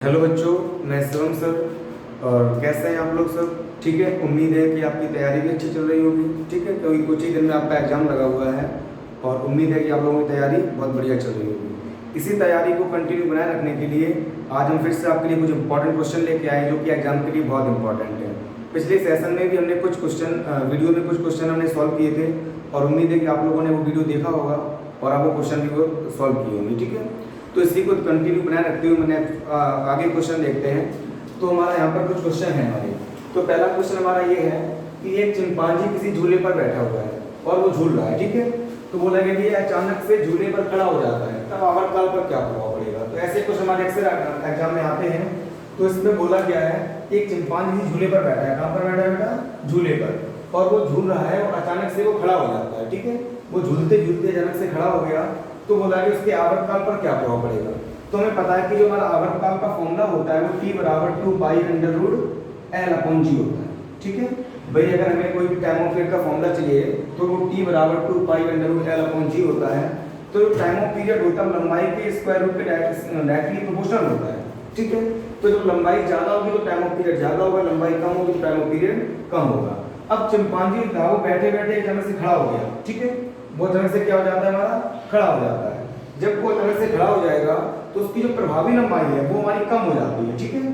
Hello बच्चों, मैं Shivam sir. और कैसे हैं आप लोग सब? ठीक है, उम्मीद है कि आपकी तैयारी भी अच्छी चल रही होगी। ठीक है, क्योंकि कुछ ही दिन में आपका एग्ज़ाम लगा हुआ है और उम्मीद है कि आप लोगों की तैयारी बहुत बढ़िया चल रही होगी। इसी तैयारी को कंटिन्यू बनाए रखने के लिए आज हम फिर से आपके लिए कुछ इंपॉर्टेंट क्वेश्चन लेके आए जो कि एग्जाम के लिए बहुत इंपॉर्टेंट है। पिछले सेशन में भी हमने कुछ क्वेश्चन वीडियो में कुछ क्वेश्चन हमने सॉल्व किए थे और उम्मीद है कि आप लोगों ने वो वीडियो देखा होगा और आप वो क्वेश्चन भी वो सॉल्व किए होंगे। ठीक है, तो इसी को कंटिन्यू बनाए रखते हुए मैंने आगे क्वेश्चन देखते हैं। तो हमारा यहाँ पर कुछ क्वेश्चन है हमारे। तो पहला क्वेश्चन हमारा ये है कि एक चिंपांजी किसी झूले पर बैठा हुआ है और वो झूल रहा है। ठीक है, तो बोला गया कि अचानक से झूले पर खड़ा हो जाता है, तब आवर्तकाल पर क्या प्रभाव पड़ेगा। तो ऐसे क्वेश्चन हमारे अक्सर एग्जाम में आते हैं। तो इसमें बोला गया है एक चिंपांजी झूले पर बैठा है। कहाँ पर बैठा है बेटा? झूले पर। और वो झूल रहा है और अचानक से वो खड़ा हो जाता है। ठीक है, वो झूलते झूलते अचानक से खड़ा हो गया तो बोला कि उसके आवर्तकाल पर क्या प्रभाव पड़ेगा। तो हमें पता है कि जो हमारा आवर्तकाल का फॉर्मूला होता है वो t बराबर 2 pi under root l upon g होता है। ठीक है भाई, अगर हमें कोई भी टाइम ऑफ पीरियड का फॉर्मूला चाहिए तो वो t बराबर 2 pi under root l upon g होता है। तो जो टाइम ऑफ पीरियड होता है लंबाई के स्क्वायर रूट के डायरेक्टली प्रोपोर्शनल होता है। ठीक है, तो जब लंबाई ज्यादा होगी तो टाइम ऑफ पीरियड ज्यादा होगा, लंबाई कम होगी तो टाइम ऑफ पीरियड कम होगा। अब चिंपांजी था, वो बैठे बैठे अचानक से खड़ा हो गया। ठीक है, वो अचानक से क्या हो जाता है, हमारा खड़ा हो जाता है। जब वो अचानक से खड़ा हो जाएगा तो उसकी जो प्रभावी लंबाई है वो हमारी कम हो जाती है। ठीक है,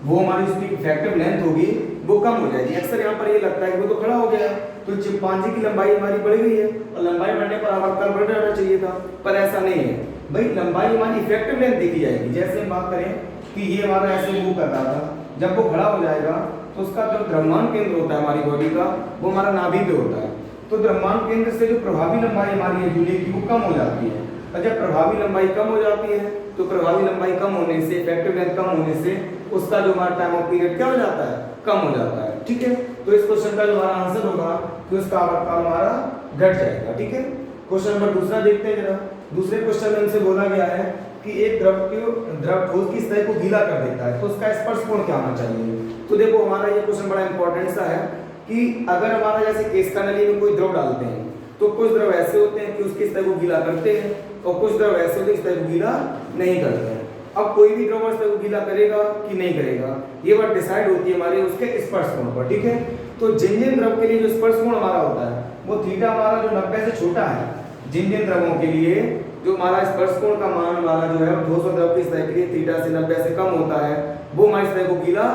वो हमारी उसकी इफेक्टिव लेंथ होगी वो कम हो जाएगी। अक्सर यहाँ पर ये लगता है कि वो तो खड़ा हो गया तो चिंपांजी की लंबाई हमारी बढ़ गई है और लंबाई बढ़ने पर आवर्तकाल बढ़ जाना चाहिए था, पर ऐसा नहीं है भाई। लंबाई हमारी इफेक्टिव लेंथ देखी जाएगी। जैसे हम बात करें कि ये हमारा ऐसे मूव कर रहा था, जब वो खड़ा हो जाएगा तो उसका जो द्रव्यमान केंद्र होता है हमारी बॉडी का वो हमारा नाभि पे होता है। तो द्रव्यमान केंद्र से जो प्रभावी लंबाई हमारी है झूले की वो कम हो जाती है। और जब प्रभावी लंबाई कम हो जाती है तो प्रभावी लंबाई कम होने से, इफेक्टिव लेंथ कम होने से उसका जो हमारा टाइम ऑफ पीरियड क्या हो जाता है, कम हो जाता है। ठीक है, तो इस क्वेश्चन का जो हमारा आंसर होगा कि उसका आवर्तकाल हमारा घट जाएगा। ठीक है, क्वेश्चन नंबर दूसरा देखते हैं जरा। दूसरे क्वेश्चन में हमसे बोला गया है कि एक द्रव ठोस की सतह को गीला कर देता है तो उसका स्पर्श कोण क्या होना चाहिए। तो देखो हमारा ये क्वेश्चन बड़ा इंपॉर्टेंट सा है कि अगर हमारा जैसे केश का नली में कोई द्रव डालते हैं तो कुछ द्रव ऐसे होते हैं कि उसकी सतह को गीला करते हैं और कुछ द्रव ऐसे होते हैं सतह को गीला नहीं करते हैं। अब कोई भी द्रव सतह को गीला करेगा कि नहीं करेगा ये बात डिसाइड होती है हमारे उसके स्पर्श कोण पर। ठीक है, तो जिन द्रव के लिए जो स्पर्श कोण हमारा होता है वो थीटा हमारा जो 90 से छोटा है, जिन द्रवों के लिए जो हमारा स्पर्श कोण का मान हमारा जो है ठोस और द्रव की सतह के लिए थीटा से 90 से कम होता है वो हमारी सतह को गीला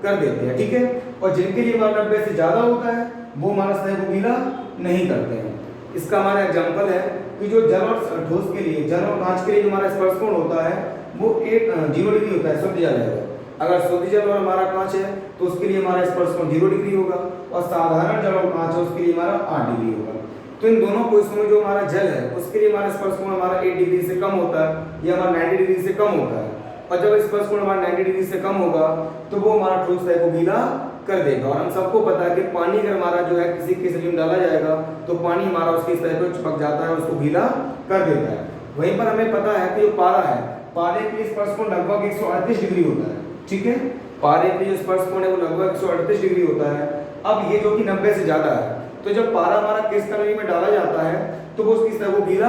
कर देते हैं। ठीक है, और जिनके लिए हमारा 90 से ज्यादा होता है वो हमारा सतह को गीला नहीं करते हैं। इसका हमारा एग्जांपल है कि जो जल और ठोस के लिए, जल और कांच के लिए जो हमारा स्पर्श कोण होता है वो 0 डिग्री होता है, शुद्ध जल है। अगर शुद्ध जल और हमारा कांच है तो उसके लिए हमारा स्पर्श कोण 0 डिग्री होगा और साधारण जल और कांच है उसके लिए हमारा 8 डिग्री होगा। तो इन दोनों पोजिशनों में जो हमारा जल है उसके लिए हमारा स्पर्श कोण हमारा 8 डिग्री से कम होता है या हमारा 90 डिग्री से कम होता है। और जब स्पर्श कोण हमारा 90 डिग्री से कम होगा तो वो हमारा ठोस सतह को गीला कर देगा। और हम सबको पता है कि पानी अगर हमारा जो है किसी केसली में डाला जाएगा तो पानी हमारा उसकी सतह पर चिपक जाता है, उसको गीला कर देता है। वहीं पर हमें पता है कि जो पारा है, पारे के लिए स्पर्श कोण लगभग 138 डिग्री होता है। ठीक है, पारे के लिए जो स्पर्श कोण है वो लगभग 138 डिग्री होता है। अब ये जो कि 90 से ज्यादा है तो जब पारा हमारा केश कनली में डाला जाता है तो वो उसकी सतह को गीला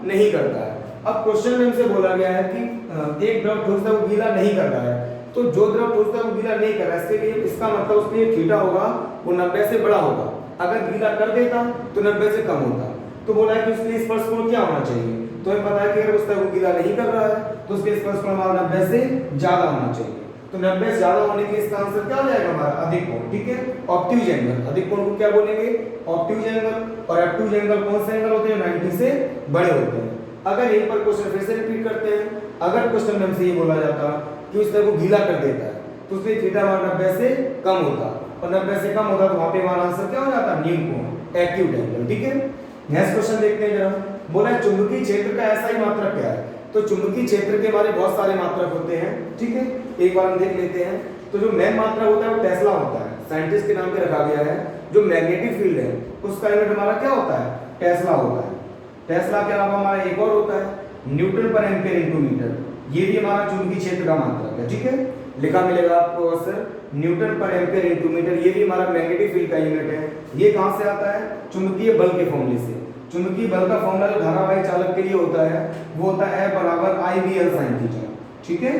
नहीं करता है। अब क्वेश्चन में हमसे बोला गया है कि एक द्रव ठोस सतह को गीला नहीं कर रहा है, तो जो द्रव ठोस सतह को गीला नहीं कर रहा है इसके लिए इसका मतलब उसके लिए थीटा होगा वो 90 से बड़ा होगा। अगर गीला कर देता तो 90 से कम होता। तो बोला है कि उसके लिए स्पर्श कोण क्या होना चाहिए। तो हमें पता है कि अगर उस सतह को गीला नहीं कर रहा है तो उसके स्पर्श कोण हमारा 90 से ज्यादा होना चाहिए। तो 90 से ज्यादा होने के इसका आंसर क्या हो जाएगा हमारा अधिक कोण। ठीक है, ऑब्ट्यूज एंगल। अधिक कोण को क्या बोलेंगे, ऑब्ट्यूज एंगल। और ऑब्ट्यूज एंगल कौन से एंगल होते हैं, 90 से बड़े होते हैं। अगर यहीं पर क्वेश्चन फिर से रिपीट करते हैं, अगर क्वेश्चन में हमसे ये बोला जाता कि उस सतह को गीला कर देता है तो उसमें थीटा हमारा 90 से कम होता और 90 से कम होता तो वहां पे हमारा आंसर क्या हो जाता, न्यून कोण, एक्यूट एंगल। ठीक है, नेक्स्ट क्वेश्चन देखते हैं जरा। बोला चुंबकीय क्षेत्र का ऐसा ही मात्रक क्या है। तो चुंबकीय क्षेत्र के बारे में बहुत सारे मात्रक होते हैं। ठीक है, एक बार हम देख लेते हैं। तो जो मेन मात्रक होता है वो टेस्ला होता है, साइंटिस्ट के नाम पे रखा गया है। जो मैग्नेटिक फील्ड है उसका यूनिट हमारा क्या होता है, टेस्ला होता है। टेस्ला के अलावा हमारा एक और होता है न्यूटन पर एम्पियर इनटू मीटर, ये भी हमारा चुंबकीय क्षेत्र का मात्रक है। ठीक है, लिखा मिलेगा आपको अवसर न्यूटन पर एम्पियर इनटू मीटर, ये भी हमारा मैग्नेटिक फील्ड का यूनिट है। ये कहां से आता है, चुंबकीय बल के फॉर्मूले से। चुंबकीय बल का फॉर्मूला जो धारावाही चालक के लिए होता है वो होता है F बराबर I V L sin theta. ठीक है,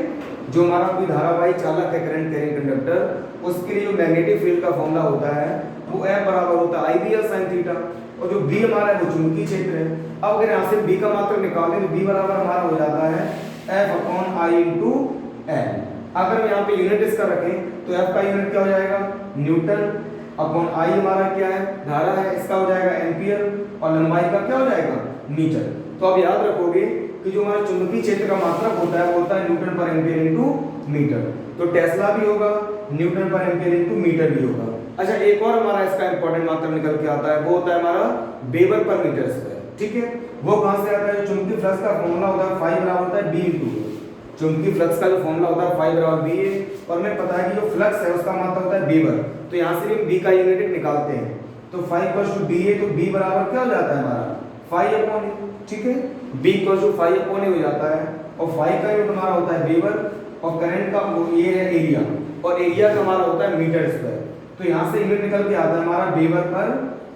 जो हमारा कोई धारावाही चालक है, करंट कैरिंग कंडक्टर, उसके लिए जो मैग्नेटिक फील्ड का फॉर्मूला होता है वो F बराबर होता है IBL sin थीटा, और जो B हमारा है वो चुंबकीय क्षेत्र है। अब अगर यहाँ से B का मात्रक निकालें तो B बराबर हमारा हो जाता है F/I × L। अगर हम यहाँ पे यूनिट इसका रखें तो F का यूनिट क्या हो जाएगा, न्यूटन, अपॉन I हमारा क्या है, धारा है, इसका हो जाएगा एम्पियर, और लंबाई का क्या हो जाएगा, मीटर। तो अब याद रखोगे कि जो हमारा चुंबकीय क्षेत्र का मात्रक होता है वो होता है न्यूटन पर एम्पियर इनटू मीटर। तो टेस्ला भी होगा, न्यूटन पर एम्पियर इनटू मीटर भी होगा। अच्छा, एक और हमारा इसका इंपॉर्टेंट मात्रक निकल के आता है, वो होता है हमारा वेबर पर मीटर स्क्वायर। ठीक है, वो कहां से आता है, चुंबकीय फ्लक्स का फॉर्मूला होता है फाई बराबर होता है B × A। चुंबकीय फ्लक्स का जो फॉर्मूला होता है फाई बराबर BA, और हमें पता है कि जो फ्लक्स है उसका मात्रक होता है वेबर, तो यहां से भी हम B का यूनिट निकालते हैं। तो फाई = BA, तो B बराबर क्या हो जाता है हमारा φ/A। ठीक है, B = φ/A हो जाता है, और फाई का यूनिट हमारा होता है वेबर, और करंट का ये है एरिया, और एरिया का हमारा होता है मीटर स्क्वायर। तो यहाँ से यूनिट निकल के आता है हमारा वेबर पर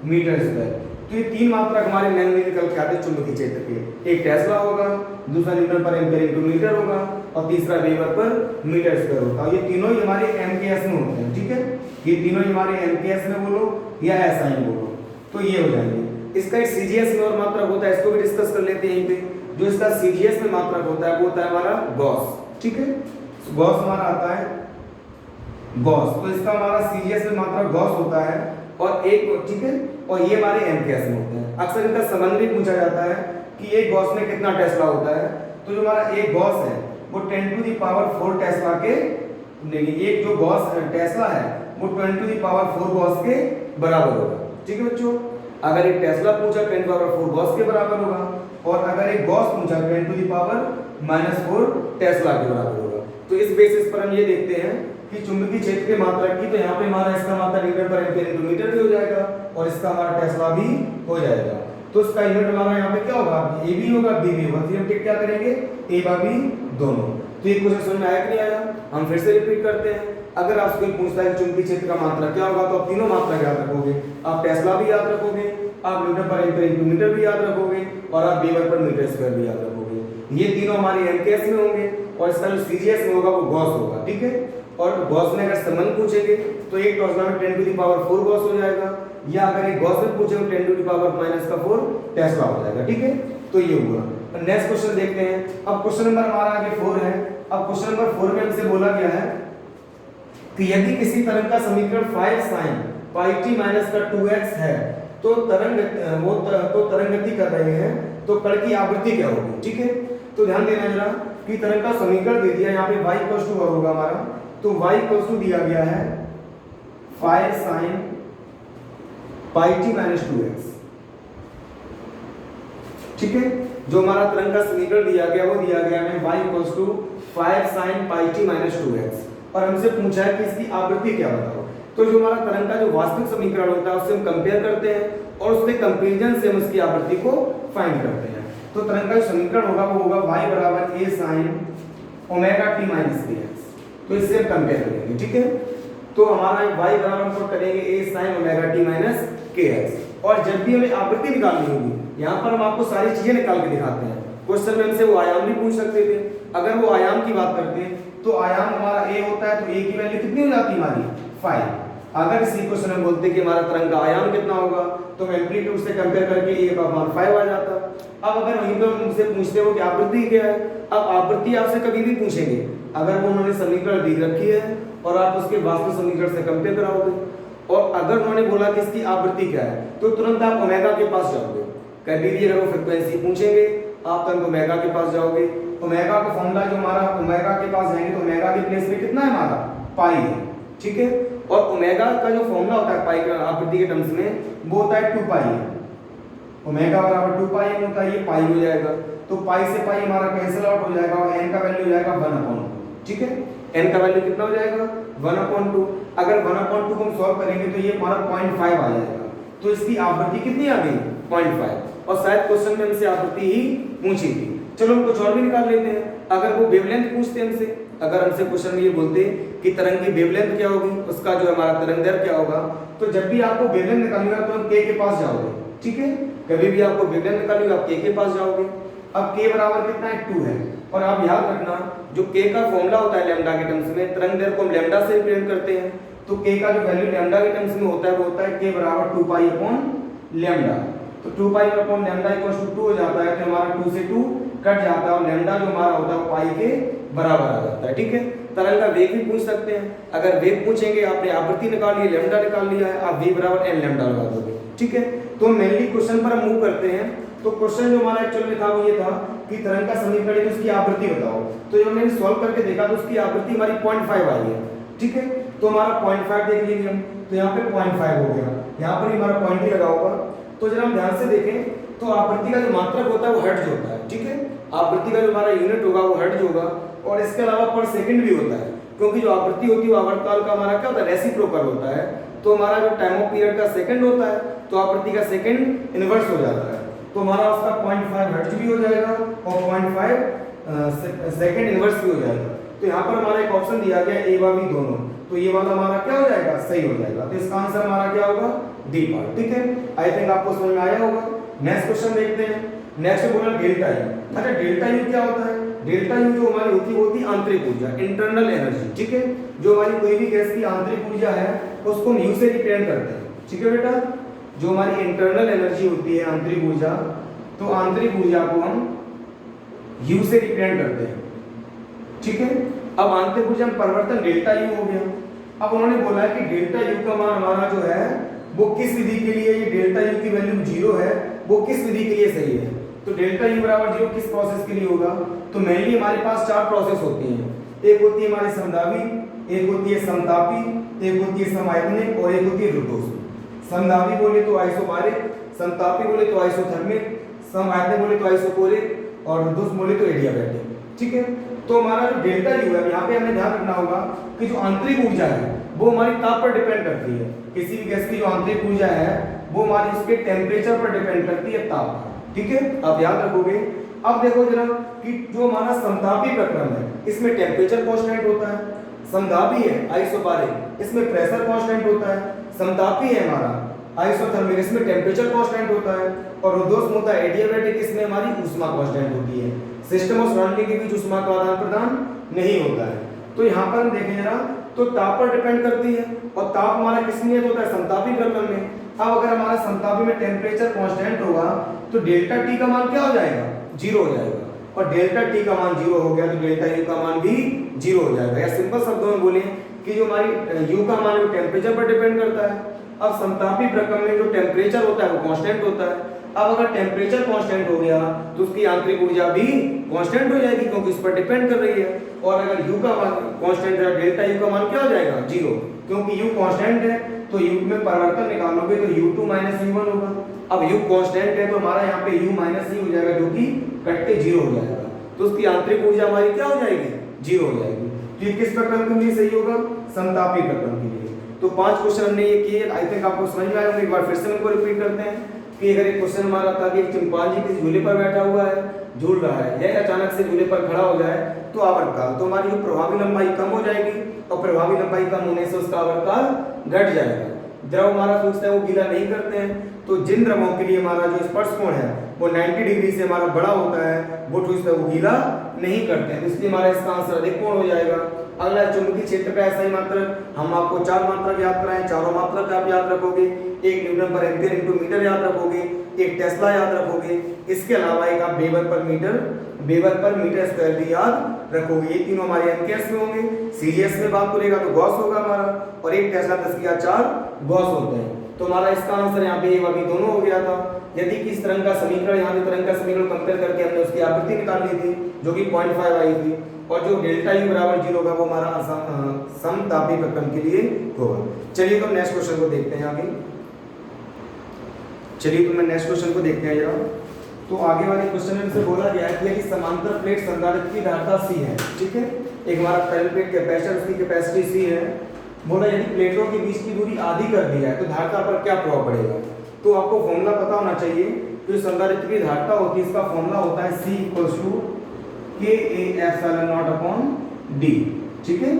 मीटर स्क्वायर। तो ये तीन मात्रक हमारे नैनो में निकल के आते हैं चुंबकीय क्षेत्र के, एक टेस्ला होगा, दूसरा न्यूटन पर एम्पियर इनटू मीटर होगा, और तीसरा वेबर पर मीटर स्क्वायर होगा। ये तीनों ही हमारे MKS में होते हैं। ठीक है, ये तीनों ही हमारे MKS में बोलो या SI में बोलो, तो ये हो जाएंगे। इसका एक CGS में और मात्रक होता है, इसको भी डिस्कस कर लेते हैं यहीं पे। जो इसका CGS में मात्रक होता है वो होता है हमारा गॉस। ठीक है, गॉस हमारा आता है गॉस, तो इसका हमारा CGS में मात्रक गॉस होता है, और एक, ठीक है, और ये हमारे MKS में होते हैं। अक्सर इनका संबंध भी पूछा जाता है कि एक गॉस में कितना टेस्ला होता है। तो जो हमारा एक गॉस है वो 10⁴ टेस्ला के, नहीं, एक जो गॉस टेस्ला है वो 10⁴ गॉस के बराबर होगा। ठीक है बच्चों, अगर एक टेस्ला पूछा 10⁴ गॉस के बराबर होगा, और अगर एक गॉस पूछा 10⁻⁻⁴ टेस्ला के बराबर होगा। तो इस बेसिस पर हम ये देखते हैं कि चुंबकीय क्षेत्र के मात्रक की, तो यहाँ पे हमारा इसका मात्रक न्यूटन पर एम्पियर इनटू मीटर भी हो जाएगा, और इसका हमारा टेस्ला भी हो जाएगा। तो इसका यूनिट हमारा यहाँ पे क्या होगा, A भी होगा B भी होगा। फिर हम क्या करेंगे, A व B दोनों। तो ये क्वेश्चन समझ में आया कि नहीं आया, हम फिर से रिपीट करते हैं। अगर आपसे कोई पूछता है कि चुंबकीय क्षेत्र का मात्रक क्या होगा, तो आप तीनों मात्रक याद रखोगे। आप टेस्ला भी याद रखोगे, आप न्यूटन पर एम्पियर इनटू मीटर भी याद रखोगे, और आप वेबर पर मीटर स्क्वायर भी याद रखोगे। ये तीनों हमारे MKS में होंगे, और इसका जो CGS में होगा वो गॉस होगा। ठीक है, और गॉस में अगर संबंध पूछेंगे तो एक टेस्ला में 10⁴ गॉस हो जाएगा, या अगर एक गॉस में पूछेंगे 10⁻⁻⁴ टेस्ला हो जाएगा। ठीक है, तो ये हुआ। नेक्स्ट क्वेश्चन देखते हैं। अब क्वेश्चन नंबर हमारा आगे 4 है। अब क्वेश्चन नंबर 4 में हमसे बोला गया है कि यदि किसी तरंग का समीकरण 5 sin πt-2x है, तो तरंग गति कर रहे हैं, तो कण की आवृत्ति क्या होगी। ठीक है, तो ध्यान देना जरा कि तरंग का समीकरण दे दिया, यहाँ पे y = होगा हमारा, तो y = दिया गया है 5 sin πt-2x। ठीक है, जो हमारा तरंग का समीकरण दिया गया वो दिया गया है y = 5 sin πt-2x, और हमसे पूछा है कि इसकी आवृत्ति क्या बताओ। तो जो हमारा तरंग का जो वास्तविक समीकरण होता है उससे हम कंपेयर करते हैं, और उसके कंपैरिजन से हम उसकी आवृत्ति को फाइंड करते हैं। तो तरंग का जो समीकरण होगा वो होगा y = a sin ωt-kx। तो इससे हम कंपेयर करेंगे। ठीक है, तो हमारा y बराबर हम करेंगे a sin ωt-kx, और जब भी हमें आवृत्ति निकालनी होगी, यहाँ पर हम आपको सारी चीजें निकाल के दिखाते हैं। क्वेश्चन में हमसे वो आयाम भी पूछ सकते थे। अगर वो आयाम की बात करते हैं तो आयाम हमारा a होता है, तो a की वैल्यू कितनी हो जाती है हमारी 5। अगर इसी क्वेश्चन में बोलते कि हमारा तरंग का आयाम कितना होगा, तो एम्पलीट्यूड से कंपेयर करके a का मान 5 आ जाता। अब अगर वहीं पे उनसे पूछते हो कि आवृत्ति क्या है, अब आवृत्ति आपसे कभी भी पूछेंगे अगर वो उन्होंने समीकरण दी रखी है और आप उसके वास्तविक समीकरण से कंपेयर कराओगे, और अगर उन्होंने बोला कि इसकी आवृत्ति क्या है, तो तुरंत आप ओमेगा के पास जाओगे। कभी भी अगर वो फ्रीक्वेंसी पूछेंगे आप तुरंत ओमेगा के पास जाओगे। ओमेगा का फॉर्मूला जो हमारा, ओमेगा के पास जाएंगे तो ओमेगा के प्लेस में कितना है हमारा पाई है। ठीक है, और ओमेगा का जो फॉर्मूला होता है पाई का आवृत्ति के टर्म्स में, वो होता है 2 पाई। ओमेगा बराबर 2 पाई होता है, ये पाई हो जाएगा, तो पाई से पाई हमारा कैंसिल आउट हो जाएगा, और n का वैल्यू हो जाएगा 1/2। ठीक है, n का वैल्यू कितना हो जाएगा 1/2। अगर 1/2 को हम सॉल्व करेंगे तो ये हमारा 0.5 आ जाएगा। तो इसकी आवृत्ति कितनी आ गई 0.5, और शायद क्वेश्चन में हमसे आवृत्ति ही पूछी थी। चलो हम कुछ और भी निकाल लेते हैं। अगर वो वेवलेंथ पूछते हमसे, अगर हमसे क्वेश्चन में ये बोलते कि तरंग की वेवलेंथ क्या होगी, उसका जो हमारा तरंगदैर्घ्य क्या होगा, तो जब भी आपको वेवलेंथ निकालनी होगा तो हम k के पास जाओगे। ठीक है, कभी भी आपको वेवलेंथ निकालनी होगा आप k के पास जाओगे। अब k बराबर कितना है 2 है। और आप याद रखना जो k का फॉर्मूला होता है लैम्डा के टर्म्स में, तरंग दैर्ध्य को हम लैम्डा से रिप्रेजेंट करते हैं, तो k का जो वैल्यू लैम्डा के टर्म्स में होता है वो होता है k बराबर 2 पाई अपॉन लैम्डा। तो 2 pi upon lambda equal to 2 हो जाता है, तो हमारा 2 से 2 कट जाता है और लैम्डा जो हमारा होता है वो पाई के बराबर आ जाता है। ठीक है, तरंग का वेग भी पूछ सकते हैं, अगर वेग पूछेंगे आपने आवृत्ति निकाल ली, लैम्डा निकाल लिया है, आप v बराबर n लैम्डा लगा दोगे। ठीक है, तो मेनली क्वेश्चन पर हम मूव करते हैं। तो क्वेश्चन जो हमारा एक्चुअल में था वो ये था कि तरंग का समीकरण है, उसकी आवृत्ति बताओ। तो जब हमने सॉल्व करके देखा तो उसकी आवृत्ति हमारी 0.5 आई है। ठीक है, तो हमारा 0.5 देख लीजिए हम, तो यहाँ पे 0.5 हो गया, यहाँ पर हमारा पॉइंट ही लगा होगा। तो जब हम ध्यान से देखें तो आवृत्ति का जो मात्रक होता है वो हर्ट्ज होता है। ठीक है, आवृत्ति का जो हमारा यूनिट होगा वो हर्ट्ज होगा, और इसके अलावा पर सेकंड भी होता है, क्योंकि जो आवृत्ति होती है वो आवर्तकाल का हमारा क्या होता है, रेसिप्रोकल होता है। तो हमारा जो टाइम ऑफ पीरियड का सेकंड होता है तो आवृत्ति का सेकंड इनवर्स हो जाता है, तो हमारा उसका 0.5 हर्ट्ज भी हो जाएगा और 0.5 सेकंड इनवर्स भी हो जाएगा। तो यहाँ पर हमारा एक ऑप्शन दिया गया ए व बी दोनों, तो ये वाला हमारा क्या हो जाएगा, सही हो जाएगा। तो इसका आंसर हमारा क्या होगा, डी पार्ट। ठीक है, आई थिंक आपको समझ में आया होगा। नेक्स्ट क्वेश्चन देखते हैं। नेक्स्ट बोला डेल्टा यू। अच्छा, डेल्टा यू क्या होता है? डेल्टा यू जो हमारी होती है वो होती है आंतरिक ऊर्जा, इंटरनल एनर्जी। ठीक है, जो हमारी कोई भी गैस की आंतरिक ऊर्जा है उसको हम यू से रिप्रेजेंट करते हैं। ठीक है बेटा, जो हमारी इंटरनल एनर्जी होती है आंतरिक ऊर्जा, तो आंतरिक ऊर्जा को हम यू से रिप्रेजेंट करते हैं। ठीक है, अब आंतरिक ऊर्जा में परिवर्तन डेल्टा यू हो गया। अब उन्होंने बोला है कि डेल्टा यू का मान हमारा जो है वो किस विधि के लिए, ये डेल्टा यू की वैल्यू 0 है, वो किस विधि के लिए सही है। तो डेल्टा यू बराबर 0 किस प्रोसेस के लिए होगा? तो मेनली हमारे पास 4 प्रोसेस होती हैं। एक होती है हमारी समदाबी, एक होती है समतापी, एक होती है समायतनिक और एक होती है रुद्धोष्म। समदाबी बोले तो आइसोबारिक, समतापी बोले तो आइसोथर्मिक, समायतनिक बोले तो आइसोकोरिक और रुद्धोष्म बोले तो एडियाबैटिक। ठीक है, तो हमारा जो डेल्टा यू है यहाँ पे हमें ध्यान रखना होगा कि जो आंतरिक ऊर्जा है वो हमारी ताप पर डिपेंड करती है। किसी भी गैस की जो आंतरिक ऊर्जा है वो हमारी उसके टेम्परेचर पर डिपेंड करती है, ताप। ठीक है, आप याद रखोगे। अब देखो जरा कि जो हमारा समतापी प्रक्रम है इसमें टेम्परेचर कांस्टेंट होता है, समतापी है आइसोबारिक इसमें प्रेशर कांस्टेंट होता है, समतापी है हमारा आइसोथर्मिक इसमें टेम्परेचर कांस्टेंट होता है, और रुद्धोष्म होता है एडियाबैटिक इसमें हमारी ऊष्मा कांस्टेंट होती है। सिस्टम और सराउंडिंग के बीच ऊष्मा का आदान प्रदान नहीं होता है। तो यहाँ पर हम देखें जरा तो ताप पर डिपेंड करती है, और ताप हमारा किस में होता है, समतापी प्रक्रम में। अब अगर हमारा समतापी में टेम्परेचर कांस्टेंट होगा तो डेल्टा टी का मान क्या हो जाएगा, 0 हो जाएगा, और डेल्टा टी का मान 0 हो गया तो डेल्टा यू का मान भी 0 हो जाएगा। या सिंपल शब्दों में बोले कि जो हमारी यू का मान वो टेम्परेचर पर डिपेंड करता है। अब समतापी प्रक्रम में जो टेम्परेचर होता है वो कांस्टेंट होता है। अब अगर टेम्परेचर कांस्टेंट हो गया तो उसकी आंतरिक ऊर्जा भी कांस्टेंट हो जाएगी क्योंकि इस पर डिपेंड कर रही है। और अगर u का मान कांस्टेंट है, डेल्टा u का मान क्या हो जाएगा, 0, क्योंकि u कांस्टेंट है तो u में परिवर्तन निकालोगे तो u2 माइनस u1 होगा। अब u कांस्टेंट है तो हमारा यहाँ पे u माइनस u हो जाएगा जो कि कट के 0 हो जाएगा, तो उसकी आंतरिक ऊर्जा हमारी क्या हो जाएगी, 0 हो जाएगी। तो ये किस प्रक्रम के लिए सही होगा, समतापी प्रक्रम के लिए। तो 5 क्वेश्चन हमने ये किए, आई थिंक आपको समझ में आया होगा। एक बार फिर से इनको रिपीट करते हैं कि अगर एक क्वेश्चन हमारा था कि एक चिंपांजी किसी झूले पर बैठा हुआ है, झूल रहा है, या अचानक से झूले पर खड़ा हो जाए तो आवर्तकाल, तो हमारी जो प्रभावी लंबाई कम हो जाएगी और प्रभावी लंबाई कम होने से उसका आवर्तकाल घट जाएगा। द्रव हमारा सोचता है वो गीला नहीं करते हैं, तो जिन द्रवों के लिए हमारा जो स्पर्श कोण है वो 90 डिग्री से हमारा बड़ा होता है वो सोचता है वो गीला नहीं करते हैं, तो इसलिए हमारा इसका आंसर अधिक कोण हो जाएगा। अगला चुंबकीय क्षेत्र का ऐसा ही मात्रक, हम आपको 4 मात्रक याद कराएं, चारों मात्रक आप याद रखोगे। एक न्यूटन पर एम्पीयर इनटू मीटर याद रखोगे, एक टेस्ला याद रखोगे, इसके अलावा एक आप वेबर पर मीटर स्क्वायर भी याद रखोगे। ये तीनों हमारे एम्पियर्स में होंगे। सीजीएस में बात करेगा तो गॉस होगा हमारा, और एक टेस्ला 10⁴ गॉस होते हैं। तो हमारा इसका आंसर यहाँ पे ये वाली दोनों हो गया था। यदि किस तरंग का समीकरण, यहाँ पे तरंग का समीकरण कंपेयर करके हमने उसकी आवृत्ति निकाल ली थी जो कि 0.5 आई थी, और जो डेल्टा यू बराबर 0 होगा वो हमारा समतापी प्रक्रम के लिए होगा। चलिए तो हम नेक्स्ट क्वेश्चन को देखते हैं आगे। चलिए तो मैं नेक्स्ट क्वेश्चन को देखते हैं जरा। तो आगे वाले क्वेश्चन में से बोला गया है कि समांतर प्लेट संधारित्र की धारिता C है। ठीक है, एक हमारा पैरेलल प्लेट कैपेसिटर, उसकी कैपेसिटी C है। बोला यदि प्लेटों के बीच की दूरी आधी कर दी है तो धारिता पर क्या प्रभाव पड़ेगा। तो आपको फॉर्मूला पता होना चाहिए। जो संधारित्र की धारिता होती है इसका फॉर्मूला होता है C = KA/ε0/d। ठीक है,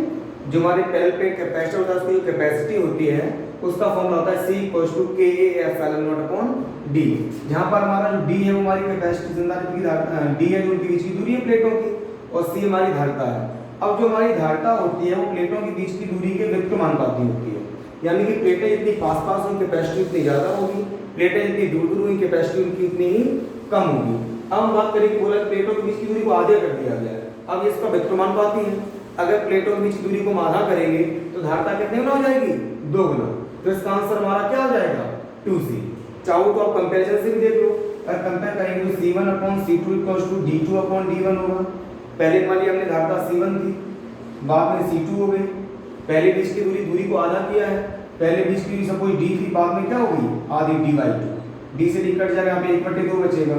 जो हमारे पैरेलल प्लेट कैपेसिटर होता है उसकी जो कैपेसिटी होती है उसका फॉर्मूला होता है C equals to Ka epsilon nought upon D। जहां पर हमारा जो D है वो हमारी कैपेसिटी संधारित्र की D है जो उनके बीच की दूरी है प्लेटों की, और C हमारी धारिता है। अब जो हमारी धारिता होती है वो प्लेटों के बीच की दूरी के व्युत्क्रमानुपाती होती है, यानी कि प्लेटें जितनी पास पास होंगी कैपेसिटी उतनी ज़्यादा होगी, प्लेटें जितनी दूर दूर हुई कैपेसिटी उनकी उतनी ही कम होगी। अब हम बात करें कि बोला प्लेटों के बीच की दूरी को आधे कर दिया गया है, अब ये इसका व्युत्क्रमानुपाती है। अगर प्लेटों के बीच की दूरी को हम आधा करेंगे तो धारिता कितने गुना हो जाएगी? 2 गुना। तो इसका आंसर हमारा क्या हो जाएगा? 2C। चाहो तो आप कंपैरिजन से भी देख लो, अगर कंपेयर करेंगे तो C1 upon C2 equals to D2 upon D1 होगा। पहले मान लिया हमने धारिता C1 थी, बाद में C2 हो गई, पहले बीच की दूरी को आधा किया है, पहले बीच की दूरी सपोज D थी, बाद में क्या होगी? आधी D/2। D से D कट जाएगा, यहाँ पे 1/2 बचेगा,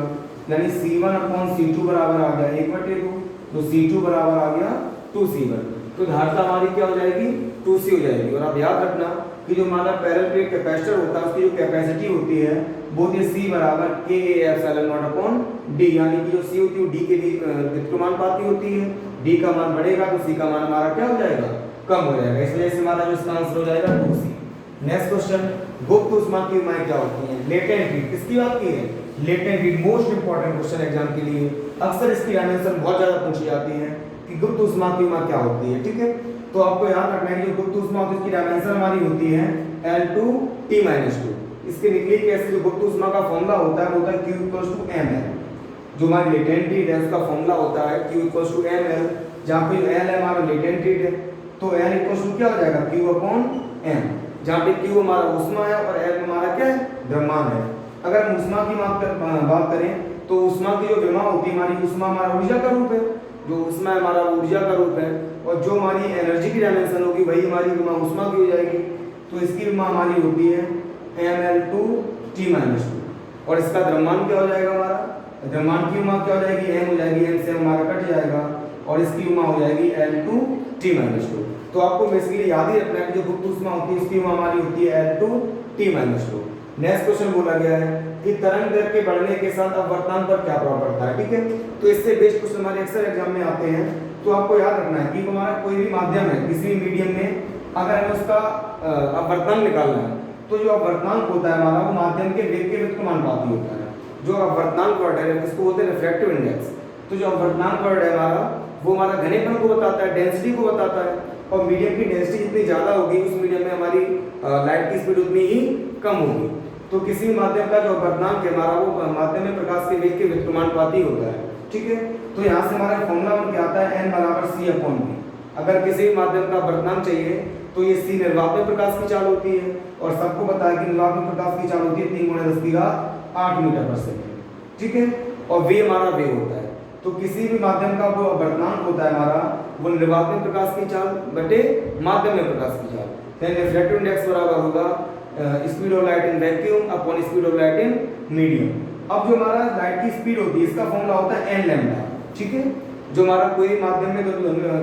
यानी C1 अपॉन C2 बराबर आ गया 1/2, तो C2 बराबर आ गया 2C1। तो धारिता हमारी क्या हो जाएगी? 2C हो जाएगी। और आप याद रखना कि जो हमारा पैरेलल प्लेट कैपेसिटर होता है उसकी जो कैपेसिटी होती है वो होती है C बराबर Ka epsilon nought upon D, यानी कि जो C होती है वो D के व्युत्क्रमानुपाती होती है। D का मान बढ़ेगा तो C का मान हमारा क्या हो जाएगा? कम हो जाएगा। इस वजह से हमारा जो इसका आंसर हो जाएगा 2C। नेक्स्ट क्वेश्चन, गुप्त ऊष्मा की ऊष्माएं क्या होती हैं? Latent heat. किसकी बात की है? Latent heat. Most important question exam के लिए, अक्सर इसकी डायमेंशन बहुत ज्यादा पूछी जाती है कि गुप्त ऊष्मा की ऊष्मा क्या होती है। ठीक है, तो आपको याद रखना है कि जो गुप्त ऊष्मा होती है उसकी डायमेंशन हमारी होती है L2T-2। इसके निकली कैसे? जो गुप्त ऊष्मा का फॉर्मूला होता है वो होता है Q इक्वल्स टू ml। जो हमारी लेटेंट हीट है उसका फॉर्मूला होता है Q इक्वल्स टू ml, जहाँ पे L है हमारा लेटेंट हीट है, तो L इक्वल्स टू क्या हो जाएगा? Q अपॉन m, जहाँ पे Q हमारा ऊष्मा है और L हमारा क्या है? द्रव्यमान है। अगर हम ऊष्मा की बात करें तो ऊष्मा की जो विमा होती है हमारी, ऊष्मा हमारा ऊर्जा का रूप है, जो ऊष्मा हमारा ऊर्जा का रूप है, और जो हमारी एनर्जी की डायमेंशन होगी वही हमारी विमा ऊष्मा की हो जाएगी। तो इसकी विमा हमारी होती है ml2T-2, और इसका द्रव्यमान क्या हो जाएगा? हमारा द्रव्यमान की विमा क्या हो जाएगी? m हो जाएगी, m से हमारा कट जाएगा, और इसकी विमा हो जाएगी L2T-2। तो आपको बेसिकली याद ही रखना है कि जो गुप्त ऊष्मा होती है उसकी विमा हमारी होती है L2T-2। नेक्स्ट क्वेश्चन बोला गया है कि तरंग दैर्घ्य के बढ़ने के साथ अपवर्तनांक पर क्या प्रभाव पड़ता है। ठीक है, तो इससे बेस्ड क्वेश्चन हमारे अक्सर एग्जाम में आते हैं। तो आपको याद रखना है कि हमारा कोई भी माध्यम है, किसी भी मीडियम में अगर हमें उसका अपवर्तनांक निकालना है तो जो अपवर्तनांक होता है हमारा वो माध्यम के वेग के व्युत्क्रमानुपाती होता है। जो अपवर्तनांक वर्ड है इसको बोलते हैं रिफ्रैक्टिव इंडेक्स। तो जो अपवर्तनांक वर्ड है हमारा वो हमारा घनेपन को बताता है, डेंसिटी को बताता है, और मीडियम की डेंसिटी जितनी ज़्यादा होगी उस मीडियम में हमारी लाइट की स्पीड उतनी ही कम होगी। तो किसी भी माध्यम का जो अपवर्तनांक है हमारा वो माध्यम में प्रकाश के वेग के व्युत्क्रमानुपाती होता है। ठीक है, तो यहाँ से हमारा फॉर्मूला बन के आता है n बराबर C अपॉन V। अगर किसी भी माध्यम का अपवर्तनांक चाहिए तो ये C निर्वात में प्रकाश की चाल होती है, और सबको पता है कि निर्वात में प्रकाश की चाल होती है 3×10⁸ मीटर पर सेकेंड। ठीक है, और V हमारा वेग होता है। तो किसी भी माध्यम का जो अपवर्तनांक होता है हमारा वो निर्वात में प्रकाश की चाल बटे माध्यम में प्रकाश की चाल, यानी रिफ्रैक्टिव इंडेक्स बराबर होगा speed of light in vacuum upon speed of light in medium. अब जो हमारा लाइट की स्पीड होती है इसका फॉर्मूला होता है n लैम्डा। ठीक है, जो हमारा कोई भी माध्यम में तो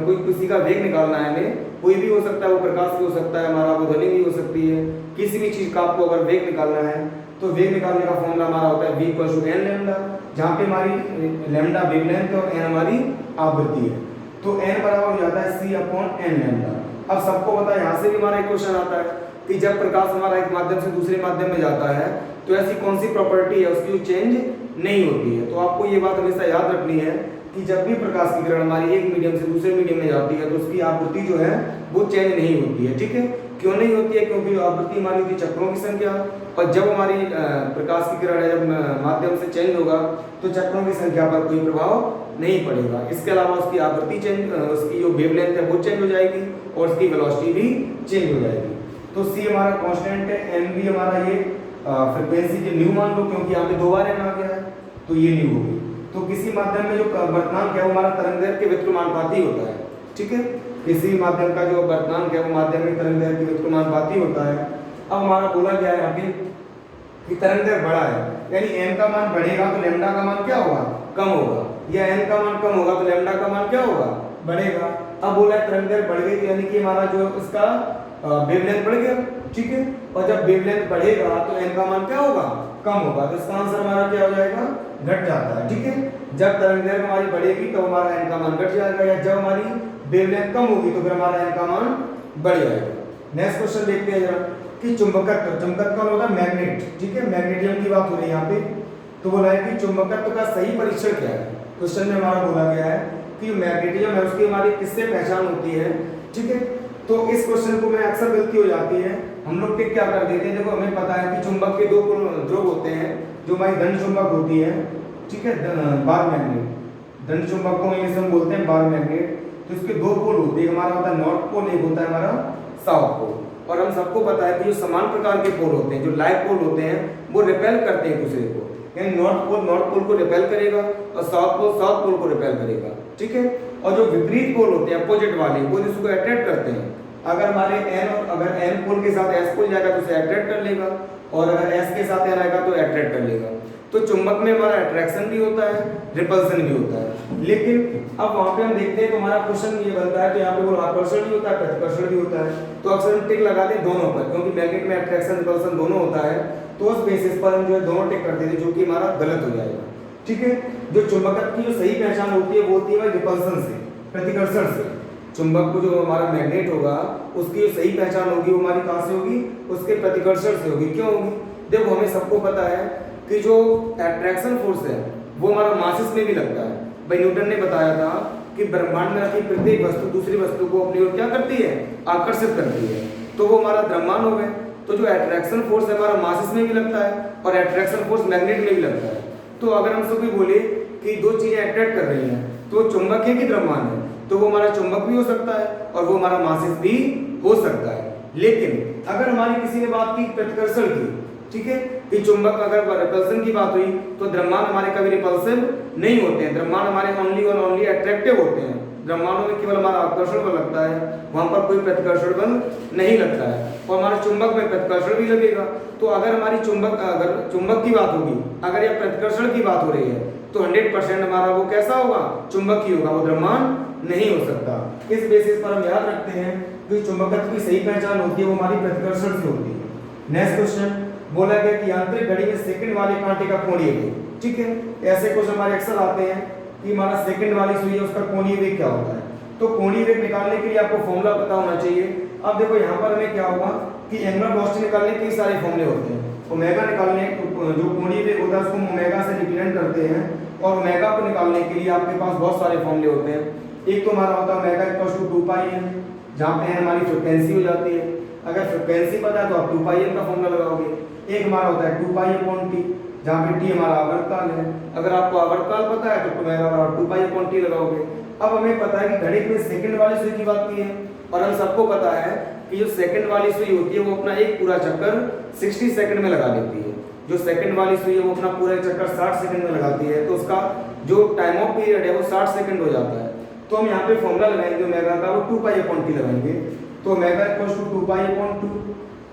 कोई किसी का वेग निकालना है हमें, कोई भी हो सकता है, वो प्रकाश भी हो सकता है हमारा, वो ध्वनि भी हो सकती है, किसी भी चीज का आपको अगर वेग निकालना है तो वेग निकालने का फॉर्मूला हमारा होता है v equals to n lambda, जहाँ पे हमारी लैम्डा वेवलेंथ है और n हमारी आवृत्ति है। तो n बराबर हो जाता है C अपॉन n लैम्डा। अब सबको पता है, यहाँ से भी हमारा एक क्वेश्चन आता है कि जब प्रकाश हमारा एक माध्यम से दूसरे माध्यम में जाता है तो ऐसी कौन सी प्रॉपर्टी है उसकी जो चेंज नहीं होती है। तो आपको ये बात हमेशा याद रखनी है कि जब भी प्रकाश की किरण हमारी एक मीडियम से दूसरे मीडियम में जाती है तो उसकी आवृत्ति जो है वो चेंज नहीं होती है। ठीक है, क्यों नहीं होती है? क्योंकि जो आवृत्ति हमारी होती है चक्रों की संख्या, और जब हमारी प्रकाश की किरण है जब माध्यम से चेंज होगा तो चक्रों की संख्या पर कोई प्रभाव नहीं पड़ेगा। इसके अलावा उसकी आवृत्ति चेंज, उसकी जो वेवलेंथ है वो चेंज हो जाएगी और उसकी वेलोसिटी भी चेंज हो जाएगी। तो C हमारा कांस्टेंट है, n भी हमारा ये फ्रीक्वेंसी के न्यू मान लो, क्योंकि यहाँ पे दो बार n आ गया है तो ये न्यू होगी। तो किसी माध्यम में जो वर्तमान है वो हमारा तरंगदैर्घ्य के व्युत्क्रमानुपाती होता है। ठीक है, किसी माध्यम का जो वर्तमान है वो माध्यम में तरंगदैर्घ्य के व्युत्क्रमानुपाती होता है। अब हमारा बोला गया है यहाँ पे कि तरंगदैर्घ्य बड़ा है, यानी n का मान बढ़ेगा तो लैम्डा का मान क्या होगा? कम होगा, या n का मान कम होगा तो लैम्डा का मान क्या होगा? बढ़ेगा। अब बोला है तरंगदैर्घ्य बढ़ गई तो यानी कि हमारा जो इसका वेवलेंथ बढ़ गया। ठीक है, और जब वेवलेंथ बढ़ेगा तो n का मान क्या होगा? कम होगा। तो इसका आंसर हमारा क्या हो जाएगा? घट जाता है। ठीक है, जब तरंगदैर्घ्य हमारी बढ़ेगी तो हमारा n का मान घट जाएगा, या जब हमारी वेवलेंथ कम होगी तो फिर हमारा n का मान बढ़ जाएगा। नेक्स्ट क्वेश्चन देखते हैं जरा कि चुंबकत्व, चुंबकत्व होता है मैग्नेट, ठीक है, मैग्नेटिज्म की बात हो रही है यहाँ पे। तो बोला है कि चुंबकत्व का सही परीक्षण क्या है। क्वेश्चन में हमारा बोला गया है कि मैग्नेटिज्म है उसकी हमारी किससे पहचान होती है, ठीक है। तो इस क्वेश्चन को में अक्सर गलती हो जाती है, हम लोग क्या कर देते हैं, देखो हमें पता है कि चुंबक के दो ध्रुव होते हैं, जो हमारी दंड चुंबक होती है, ठीक है, बार मैग्नेट, दंड चुंबक को इंग्लिश में बोलते हैं बार मैग्नेट। तो इसके दो पोल होते हैं, हमारा होता है नॉर्थ पोल, एक होता है हमारा साउथ पोल। और हम सबको पता है कि जो समान प्रकार के पोल होते हैं, जो लाइक पोल होते हैं, वो रिपेल करते हैं एक दूसरे को, यानी नॉर्थ पोल को रिपेल करेगा और साउथ पोल को रिपेल करेगा, ठीक है। और जो विपरीत पोल होते हैं, अपोजिट वाले, वो इसको अट्रैक्ट करते हैं। अगर हमारे अगर एन पोल के साथ एस पोल जाएगा तो उसे अट्रैक्ट कर लेगा, और अगर एस के साथ एन आएगा तो अट्रैक्ट कर लेगा। तो चुंबक में हमारा अट्रैक्शन भी होता है, रिपल्सन भी होता है। लेकिन अब वहां पे हम देखते हैं तो हमारा क्वेश्चन ये बनता है, तो यहाँ पे वो आकर्षण भी होता है, प्रतिकर्षण भी होता है। तो अक्सर हम टिक लगा दें दोनों पर, क्योंकि मैग्नेट में अट्रैक्शन रिपल्सन दोनों होता है। तो उस बेसिस पर हम जो है दोनों टिक करते थे, जो कि हमारा गलत हो जाएगा, ठीक है। जो चुंबकत्व की जो सही पहचान होती है वो होती है रिपल्सन से, प्रतिकर्षण से। चुंबक को जो हमारा मैग्नेट होगा उसकी जो सही पहचान होगी वो हमारी कहाँ से होगी, उसके प्रतिकर्षण से होगी। क्यों होगी, देखो हमें सबको पता है कि जो अट्रैक्शन फोर्स है वो हमारा मासिस में भी लगता है। भाई न्यूटन ने बताया था कि ब्रह्मांड में रखी प्रत्येक वस्तु दूसरी वस्तु को अपनी ओर क्या करती है, आकर्षित करती है। तो वो हमारा द्रव्यमान हो गए। तो जो अट्रैक्शन फोर्स है हमारा मासिस में भी लगता है और अट्रैक्शन फोर्स मैग्नेट में भी लगता है। तो अगर हम सभी बोले कि दो चीजें अट्रैक्ट कर रही हैं, तो चुंबक है कि द्रव्यमान है, तो वो हमारा चुंबक भी हो सकता है और वो हमारा मासिस भी हो सकता है। लेकिन अगर हमारी किसी ने बात की प्रतिकर्षण की, ठीक है, कि चुंबक अगर रिपल्सन की बात हुई तो द्रव्यमान हमारे कभी रिपल्सिव नहीं होते हैं, द्रव्यमान हमारे ओनली और ओनली अट्रैक्टिव होते हैं। द्रव्यमानों में केवल हमारा आकर्षण बल लगता है, वहां पर कोई प्रतिकर्षण बल नहीं लगता है। और हमारे चुंबक में प्रतिकर्षण भी लगेगा। तो अगर हमारी चुंबक की बात होगी, अगर या प्रतिकर्षण की बात हो रही है, तो 100% हमारा वो कैसा होगा, चुंबक ही होगा, वो द्रव्यमान नहीं हो सकता। इस बेसिस पर हम याद रखते हैं कि चुंबकत्व की सही पहचान होती है वो हमारी प्रतिकर्षण से होती है। नेक्स्ट क्वेश्चन बोला गया कि यांत्रिक घड़ी में सेकंड वाले कांटे का कोणीय वेग, ठीक है। ऐसे क्वेश्चन हमारे अक्सर आते हैं कि हमारा सेकंड वाली सुई है उसका कोणीय वेग क्या होता है। तो कोणीय वेग निकालने के लिए आपको फॉर्मूला पता होना चाहिए। अब देखो यहाँ पर हमें क्या होगा कि एंगुलर वेलोसिटी निकालने के कई सारे फॉर्मूले होते हैं। ओमेगा निकालने जो कोणीय वेग होता है उसको ओमेगा से रिप्रेजेंट करते हैं, और ओमेगा को निकालने के लिए आपके पास बहुत सारे फॉर्मूले होते हैं। एक तो हमारा होता है ओमेगा इक्वल्स टू 2πn, जहाँ पे हमारी फ्रीक्वेंसी हो जाती है। अगर फ्रीक्वेंसी पता है तो आप 2πn का फॉर्मूला लगाओगे। एक हमारा होता है 2π/t, जहाँ पे t हमारा आवर्तकाल है। अगर आपको आवर्तकाल पता है तो ओमेगा बराबर 2π/t लगाओगे। अब हमें पता है कि घड़ी में सेकंड वाली सुई की बात की है, और हम सबको पता है कि जो सेकंड वाली सुई होती है वो अपना एक पूरा चक्कर 60 सेकंड में लगा लेती है। जो सेकंड वाली सुई है वो अपना पूरा चक्कर 60 सेकंड में लगाती है, तो उसका जो टाइम ऑफ पीरियड है वो 60 सेकंड हो जाता है। तो हम यहाँ पे फॉर्मूला लगाएंगे ओमेगा का, वो 2π/t लगाएंगे। तो ओमेगा इक्वल्स टू 2π/2।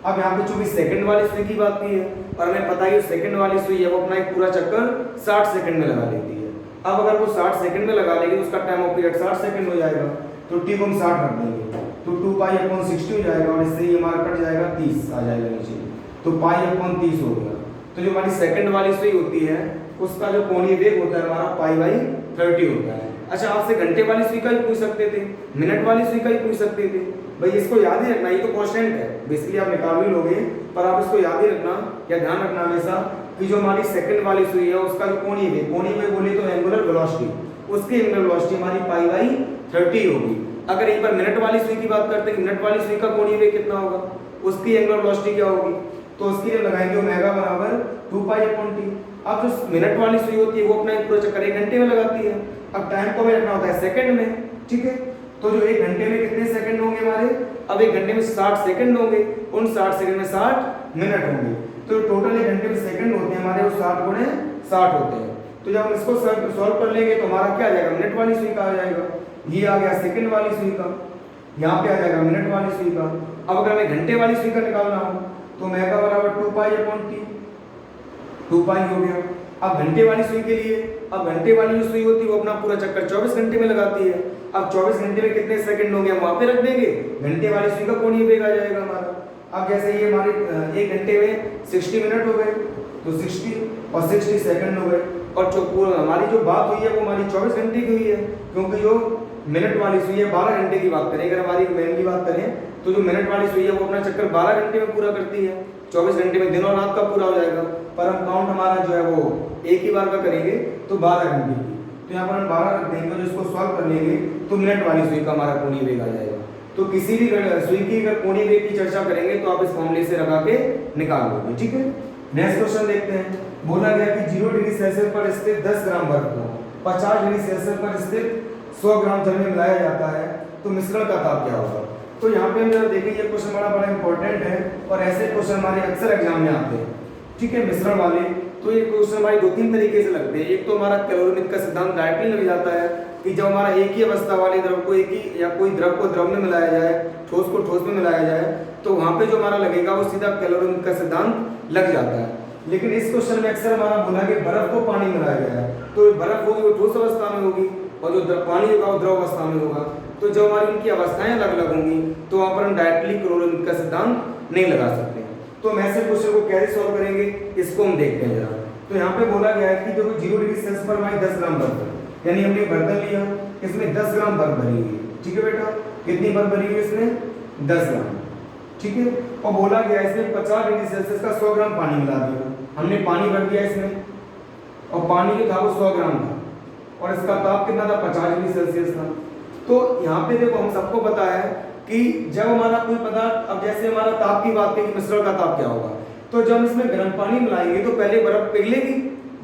अब यहाँ पे चूंकि सेकंड वाली सुई की बात की है और हमें पता है कि सेकंड वाली सुई है वो अपना एक पूरा चक्कर 60 सेकंड में लगा लेती है। अब अगर वो 60 सेकंड में लगा लेगी तो उसका टाइम ऑफ पीरियड 60 सेकंड हो जाएगा। तो t को हम 60 रख देंगे, तो 2π/60 हो जाएगा, और इससे ये हमारा कट जाएगा 30 आ जाएगा नीचे, तो π/30 हो गया। तो जो हमारी सेकंड वाली सुई होती है उसका जो कोणीय वेग होता है हमारा π/30 होता है। अच्छा, आपसे घंटे वाली सुई का ही पूछ सकते थे, मिनट वाली सुई का ही पूछ सकते थे। भाई इसको याद ही रखना, ये तो कांस्टेंट है, बेसिकली आप निकाल भी लोगे, पर आप इसको याद ही रखना या ध्यान रखना हमेशा कि जो हमारी सेकंड वाली सुई है उसका जो कोणीय वेग बोले तो एंगुलर वेलोसिटी, उसकी एंगुलर वेलोसिटी हमारी π/30 होगी। अगर एक बार मिनट वाली सुई की बात करते हैं, मिनट वाली सुई का कोणीय वेग कितना होगा, उसकी एंगुलर वेलोसिटी क्या होगी, तो उसके लिए लगाएंगे ओमेगा बराबर 2π/t। अब जो मिनट वाली सुई होती है वो अपना एक पूरा चक्कर 1 घंटे में लगाती है। अब टाइम को हमें रखना होता है सेकंड में, ठीक है। तो जो 1 घंटे में कितने सेकंड होंगे हमारे, अब 1 घंटे में 60 सेकंड होंगे, उन 60 सेकंड में 60 मिनट होंगे। तो टोटल 1 घंटे में सेकंड होते हैं हमारे, वो 60 गुणे 60 होते हैं। तो जब हम इसको सॉल्व कर लेंगे तो हमारा क्या आ जाएगा, मिनट वाली सुई का आ जाएगा, ये आ गया सेकंड वाली सुई का, यहाँ पे आ जाएगा मिनट वाली सुई का। अब अगर हमें घंटे वाली सुई का निकालना हो तो ओमेगा बराबर 2π/t, 2π हो गया। अब घंटे वाली सुई के लिए, अब घंटे वाली जो सुई होती है वो अपना पूरा चक्कर 24 घंटे में लगाती है। अब 24 घंटे में कितने सेकंड होंगे हम वहां पे रख देंगे, घंटे वाली सुई का कोणीय वेग आ जाएगा हमारा। अब जैसे ये हमारे 1 घंटे में 60 मिनट हो गए, तो 60 और 60 सेकंड हो गए, और जो हमारी जो बात हुई है वो हमारी 24 घंटे की हुई है, क्योंकि जो मिनट वाली सुई है 12 घंटे की बात करें, अगर हमारी मैन की बात करें तो जो मिनट वाली सुई है वो अपना चक्कर 12 घंटे में पूरा करती है, 24 घंटे में दिन और रात का पूरा हो जाएगा। पर हम काउंट हमारा जो है वो एक ही बार का करेंगे तो 12 घंटे की, तो यहाँ पर हम 12 रख देंगे, जो इसको सॉल्व कर लेंगे तो मिनट वाली सुई का हमारा कोणीय वेग आ जाएगा। तो किसी भी सुई की अगर कोणीय वेग की चर्चा करेंगे तो आप इस फॉर्मूले से लगा के निकाल लोगे, ठीक है। नेक्स्ट क्वेश्चन देखते हैं। बोला गया कि 0 डिग्री सेल्सियस पर स्थित 10 ग्राम बर्फ को 50 डिग्री सेल्सियस पर स्थित 100 ग्राम जल में मिलाया जाता है तो मिश्रण का ताप क्या होगा। तो यहाँ पे हम देखिए ये क्वेश्चन बड़ा इंपॉर्टेंट है और ऐसे क्वेश्चन हमारे अक्सर एग्जाम में आते हैं, ठीक है, मिश्रण वाले। तो ये क्वेश्चन हमारे 2-3 तरीके से लगते हैं। एक तो हमारा कैलोरीमिक का सिद्धांत डायरेक्टली लग जाता है कि जब हमारा एक ही अवस्था वाले द्रव को एक ही या कोई द्रव को द्रव में मिलाया जाए, ठोस को ठोस में मिलाया जाए, तो वहां पे जो हमारा लगेगा वो सीधा कैलोरीमिक का सिद्धांत लग जाता है। लेकिन इस क्वेश्चन में अक्सर हमारा बोला कि बर्फ को पानी मिलाया गया है, तो बर्फ होगी वो ठोस अवस्था में होगी और जो पानी होगा वो द्रव अवस्था में होगा। तो जब हमारी उनकी अवस्थाएं अलग अलग होंगी तो वहां पर हम डायरेक्टली कैलोरीमिक का सिद्धांत नहीं लगा सकते। तो हम ऐसे क्वेश्चन को कैसे सॉल्व करेंगे इसको हम देखते हैं जरा। तो यहाँ पे बोला गया है कि जो 0 डिग्री सेल्सियस पर हमारी 10 ग्राम बर्फ है, यानी हमने बर्तन लिया, इसमें 10 ग्राम बर्फ भरी हुई है, ठीक है बेटा। कितनी बर्फ भरी हुई है इसमें? 10 ग्राम, ठीक है। और बोला गया इसमें 50 डिग्री सेल्सियस का 100 ग्राम पानी मिला दिया। हमने पानी भर दिया इसमें और पानी जो था वो 100 ग्राम था और इसका ताप कितना था? 50 डिग्री सेल्सियस था। तो यहाँ पे देखो हम सबको पता है कि जब हमारा कोई पदार्थ, अब जैसे हमारा ताप की बात करें कि मिश्रण का ताप क्या होगा, तो जब हम इसमें गर्म पानी मिलाएंगे तो पहले बर्फ पिघलेगी।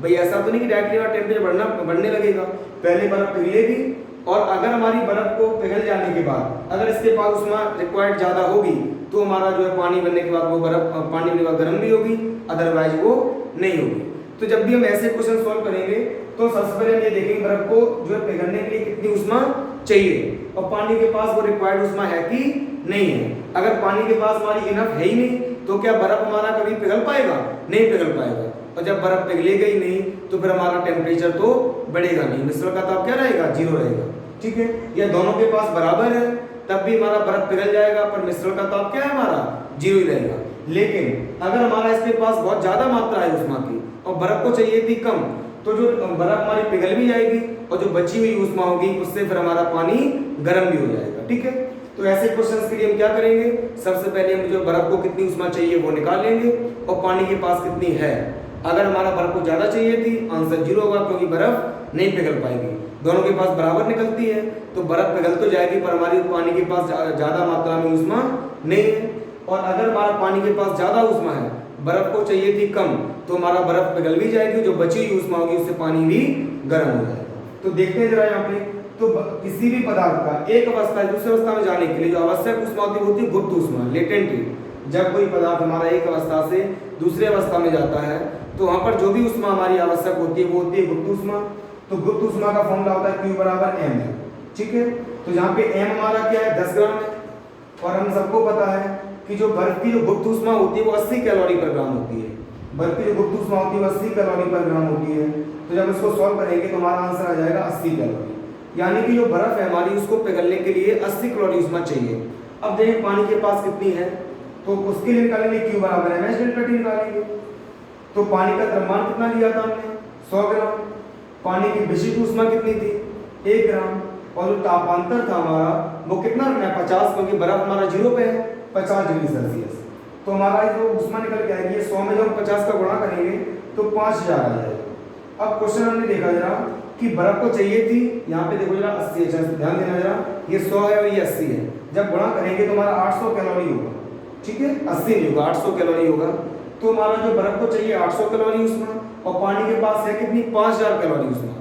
भाई ऐसा तो नहीं कि डायरेक्टली टेम्परेचर बढ़ने लगेगा, पहले बर्फ पिघलेगी और अगर हमारी बर्फ को पिघल जाने के बाद अगर इसके पास उसमें रिक्वायर्ड ज्यादा होगी तो हमारा जो है पानी बनने के बाद वो बर्फ पानी बनने के बाद गर्म भी होगी, अदरवाइज वो नहीं होगी। तो जब भी हम ऐसे क्वेश्चन सॉल्व करेंगे तो सबसे पहले हम ये देखेंगे बर्फ को जो है पिघलने के लिए कितनी ऊष्मा चाहिए और पानी के पास वो रिक्वायर्ड ऊष्मा है कि नहीं है। अगर पानी के पास हमारी इनफ है ही नहीं तो क्या बर्फ हमारा कभी पिघल पाएगा? नहीं पिघल पाएगा। और जब बर्फ पिघलेगा ही नहीं तो फिर हमारा टेम्परेचर तो बढ़ेगा नहीं, मिश्रण का ताप क्या रहेगा? 0 रहेगा, ठीक है। या दोनों के पास बराबर है तब भी हमारा बर्फ पिघल जाएगा पर मिश्रण का ताप क्या है? हमारा 0 ही रहेगा। लेकिन अगर हमारा इसके पास बहुत ज्यादा मात्रा है ऊष्मा की और बर्फ को चाहिए थी कम, तो जो बर्फ हमारी पिघल भी जाएगी और जो बची हुई ऊष्मा होगी उससे फिर हमारा पानी गर्म भी हो जाएगा, ठीक है। तो ऐसे क्वेश्चंस के लिए हम क्या करेंगे? सबसे पहले हम जो बर्फ को कितनी ऊष्मा चाहिए वो निकाल लेंगे और पानी के पास कितनी है। अगर हमारा बर्फ को ज्यादा चाहिए थी आंसर 0 होगा क्योंकि बर्फ नहीं पिघल पाएगी। दोनों के पास बराबर निकलती है तो बर्फ पिघल तो जाएगी पर हमारी पानी के पास ज्यादा मात्रा में ऊष्मा नहीं है। और अगर हमारा पानी के पास ज्यादा ऊष्मा है, बर्फ को चाहिए थी कम, तो हमारा बर्फ पिघल भी जाएगी, जो बची हुई ऊष्मा होगी उससे पानी भी गर्म हो जाएगा। तो देखते हैं जरा यहाँ पे, तो किसी भी पदार्थ का एक अवस्था से दूसरी अवस्था में जाने के लिए जो आवश्यक ऊष्मा होती है गुप्त ऊष्मा, लेटेंट हीट। जब कोई पदार्थ हमारा एक अवस्था से दूसरी अवस्था में जाता है तो वहां पर जो भी ऊष्मा हमारी आवश्यक होती है वो होती है गुप्त ऊष्मा। तो गुप्त ऊष्मा का फॉर्मूला होता है Q बराबर m है, ठीक है। तो यहाँ पे m हमारा क्या है? 10 ग्राम है और हम सबको पता है कि जो बर्फ की जो गुप्त ऊष्मा होती है वो 80 कैलोरी पर ग्राम होती है। बर्फ की जो गुप्त ऊष्मा होती है वो 80 कैलोरी पर ग्राम होती है। तो जब इसको सॉल्व करेंगे तो हमारा आंसर आ जाएगा 80 कैलोरी, यानी कि जो बर्फ है हमारी उसको पिघलने के लिए 80 कैलोरी ऊष्मा चाहिए। अब देखिए पानी के पास कितनी है, तो उसके लिए निकालेंगे Q बराबर mH डेल्टा T निकालेंगे। तो पानी का द्रव्यमान कितना लिया था हमने? 100 ग्राम। पानी की विशिष्ट ऊष्मा कितनी थी? 1 ग्राम। और जो तापांतर था हमारा वो कितना रखना है? 50, क्योंकि बर्फ हमारा 0 पे है, 50 डिग्री सेल्सियस। तो हमारा जो ऊष्मा निकल के आएगी 100 में जब हम 50 का गुणा करेंगे तो 5000 आ जाएगा। अब क्वेश्चन हमने देखा जरा कि बर्फ को चाहिए थी, यहाँ पे देखो जरा 80 है, ध्यान देना जरा, ये 100 है और ये 80 है। जब गुणा करेंगे तो हमारा 800 कैलोरी होगा, ठीक है, 80 नहीं होगा, 800 कैलोरी होगा। तो हमारा जो बर्फ को चाहिए 800 कैलोरी ऊष्मा और पानी के पास है कितनी? 5000 कैलोरी ऊष्मा,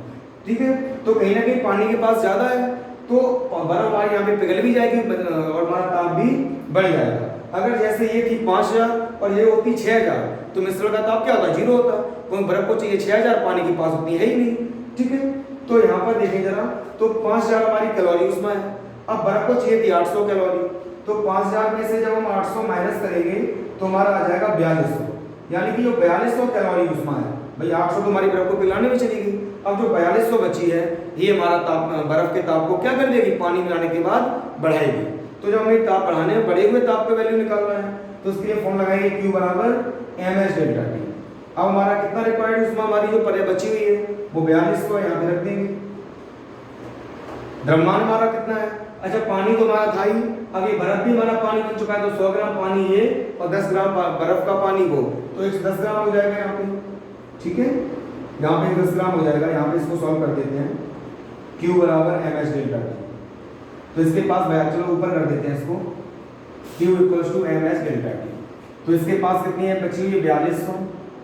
ठीक है। तो कहीं ना कहीं पानी के पास ज्यादा है तो बर्फ हमारी यहाँ पे पिघल भी जाएगी और हमारा ताप भी बढ़ जाएगा। अगर जैसे ये थी 5000 और ये होती 6000 तो मिश्रण का ताप क्या होता? 0 होता, क्योंकि बर्फ को चाहिए 6000, पानी के पास उतनी है ही नहीं, ठीक है। तो यहाँ पर देखें जरा, तो 5000 हमारी कैलोरी ऊष्मा है। अब बर्फ को चाहिए थी 800 कैलोरी, तो 5000 में से जब हम 800 माइनस करेंगे तो हमारा आ जाएगा 4200, यानी कि जो 4200 कैलोरी ऊष्मा है, भाई 800 तो हमारी बर्फ को पिघलाने में चली गई। अब जो 4200 बची है ये हमारा ताप, बर्फ के ताप को क्या कर देगी? पानी में आने के बाद बढ़ाएगी। तो जब हमें ताप बढ़ाने में बढ़े हुए ताप का वैल्यू निकालना है तो उसके लिए फॉर्मूला लगाएंगे Q बराबर mH डेल्टा T। अब हमारा कितना रिक्वायर्ड ऊष्मा हमारी जो बची हुई है वो 4200 यहाँ पे रख देंगे, द्रव्यमान हमारा कितना है? अच्छा पानी तो हमारा था ही, अब ये बर्फ भी हमारा पानी बन चुका है, तो 100 ग्राम पानी ये और 10 ग्राम बर्फ का पानी वो, तो 110 ग्राम हो जाएगा यहाँ पे, ठीक है, यहाँ पे 10 ग्राम हो जाएगा। यहाँ पे इसको सॉल्व कर देते हैं, Q बराबर mH डेल्टा T, तो इसके पास चलो ऊपर कर देते हैं इसको, Q equals to mH delta T। तो इसके पास कितनी है बची हुई? 4200।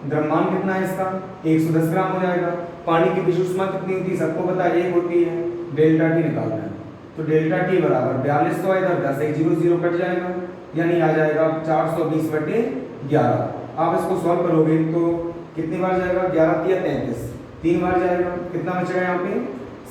द्रव्यमान कितना है इसका? 110 ग्राम हो जाएगा। पानी की विशुद्ध ऊष्मा कितनी होती है? सबको पता है 1 होती है, डेल्टा टी निकालना है, तो डेल्टा टी बराबर 4200 इधर 10 1 0 0 कट जाएगा, यानी आ जाएगा 420/11। आप इसको सॉल्व करोगे तो कितनी बार जाएगा? 11 या 33, 3 बार जाएगा। कितना बचेगा यहाँ पे?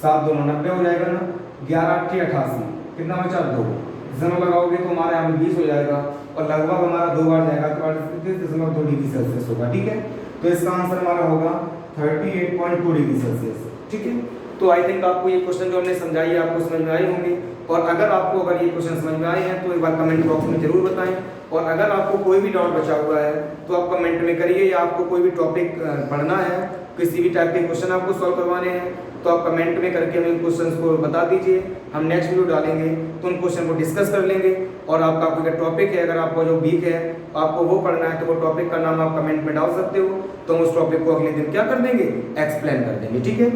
7 2 90 हो जाएगा ना, 11 8 88, कितना बचा? 2। दशमलव लगाओगे तो हमारे यहाँ पे 20 हो जाएगा, और लगभग हमारा 2 बार जाएगा तो 38.2 डिग्री सेल्सियस होगा, ठीक है। तो इसका आंसर हमारा होगा 38.2 डिग्री सेल्सियस, ठीक है। तो आई थिंक आपको ये क्वेश्चन जो हमने समझाई है आपको समझ में आई होंगी, और अगर ये क्वेश्चन समझ में आए हैं तो एक बार कमेंट बॉक्स में जरूर बताएं, और अगर आपको कोई भी डाउट बचा हुआ है तो आप कमेंट में करिए, या आपको कोई भी टॉपिक पढ़ना है, किसी भी टाइप के क्वेश्चन आपको सॉल्व करवाने हैं तो आप कमेंट में करके हमें क्वेश्चंस को बता दीजिए, हम नेक्स्ट वीडियो डालेंगे तो उन क्वेश्चन को डिस्कस कर लेंगे। और आपका कोई टॉपिक है, अगर आपको जो वीक है आपको वो पढ़ना है, तो वो टॉपिक का नाम आप कमेंट में डाल सकते हो, तो हम उस टॉपिक को अगले दिन क्या कर देंगे? एक्सप्लेन कर देंगे, ठीक है।